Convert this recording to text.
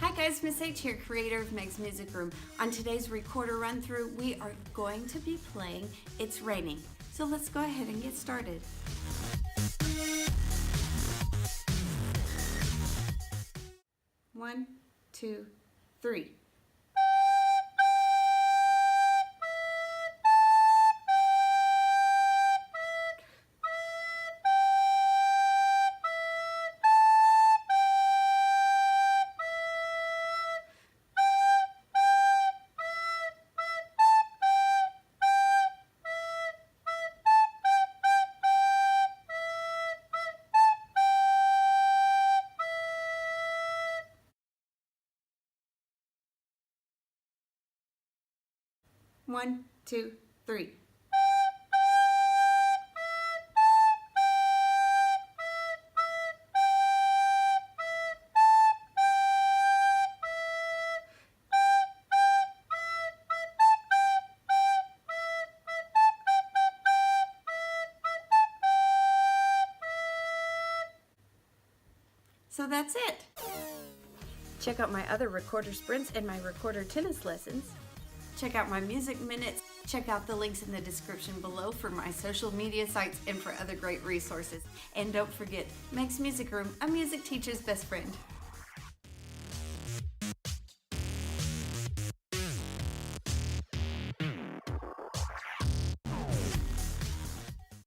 Hi guys, Miss H here, creator of Meg's Music Room. On today's recorder run through, we are going to be playing It's Raining. So let's go ahead and get started. One, two, three. One, two, three. So that's it. Check out my other recorder sprints and my recorder tennis lessons. Check out my music minutes. Check out the links in the description below for my social media sites and for other great resources. And don't forget, Meg's Music Room, a music teacher's best friend.